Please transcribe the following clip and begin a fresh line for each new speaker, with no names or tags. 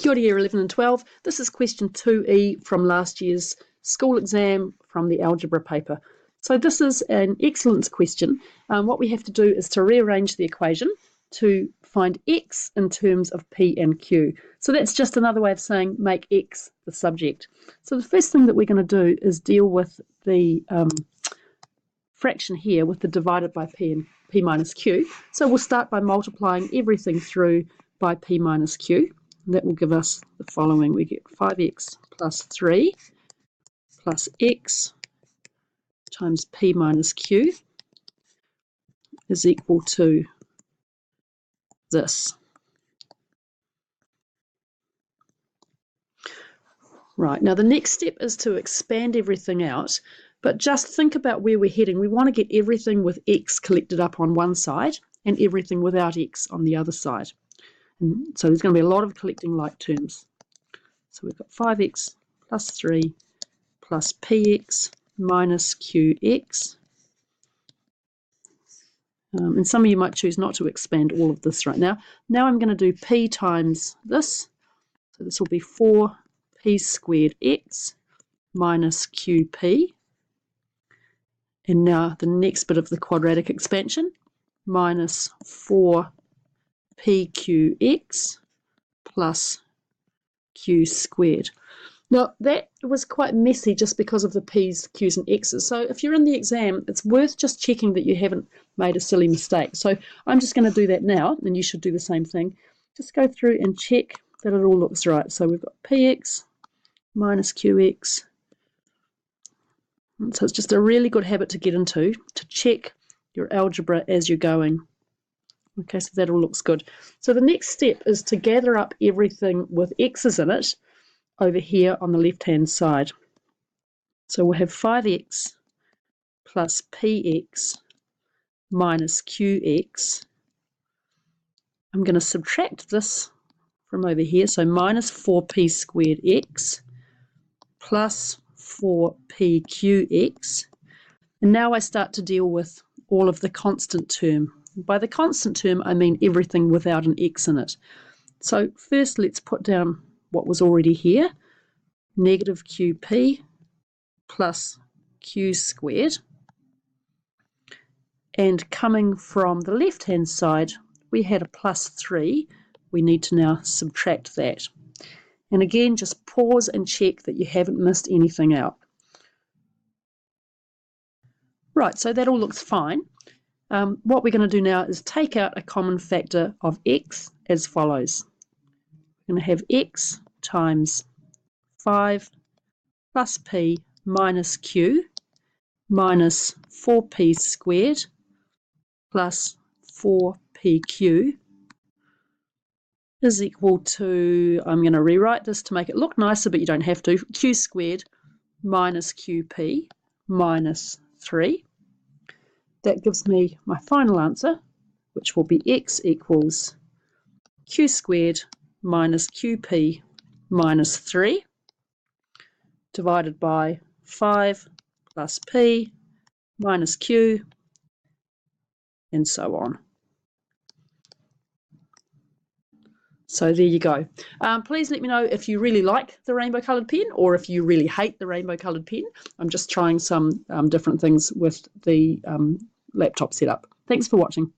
Kia ora Year 11 and 12. This is question 2E from last year's school exam from the algebra paper. So this is an excellence question. What we have to do is to rearrange the equation to find x in terms of p and q. So that's just another way of saying make x the subject. So the first thing that we're going to do is deal with the fraction here with the divided by p and p minus q. So we'll start by multiplying everything through by p minus q. That will give us the following. We get 5x plus 3 plus x times p minus q is equal to this. Right, now the next step is to expand everything out, but just think about where we're heading. We want to get everything with x collected up on one side and everything without x on the other side. And so there's going to be a lot of collecting like terms. So we've got 5x plus 3 plus px minus qx. And some of you might choose not to expand all of this right now. Now I'm going to do p times this. So this will be 4p squared x minus qp. And now the next bit of the quadratic expansion, minus 4pqx plus q squared. Now that was quite messy just because of the p's, q's and x's. So if you're in the exam, it's worth just checking that you haven't made a silly mistake. So I'm just going to do that now, and you should do the same thing. Just go through and check that it all looks right. So we've got px minus qx. And so it's just a really good habit to get into, to check your algebra as you're going. Okay, so that all looks good. So the next step is to gather up everything with x's in it over here on the left-hand side. So we'll have 5x plus px minus qx. I'm going to subtract this from over here, so minus 4p squared x plus 4pqx. And now I start to deal with all of the constant term. By the constant term, I mean everything without an x in it. So first, let's put down what was already here, negative qp plus q squared. And coming from the left-hand side, we had a plus 3. We need to now subtract that. And again, just pause and check that you haven't missed anything out. Right, so that all looks fine. What we're going to do now is take out a common factor of x as follows. We're going to have x times 5 plus p minus q minus 4p squared plus 4pq is equal to, I'm going to rewrite this to make it look nicer, but you don't have to, q squared minus qp minus 3. That gives me my final answer, which will be x equals q squared minus qp minus 3 divided by 5 plus p minus q, and so on. So there you go. Please let me know if you really like the rainbow coloured pen or if you really hate the rainbow coloured pen. I'm just trying some different things with the laptop setup. Thanks for watching.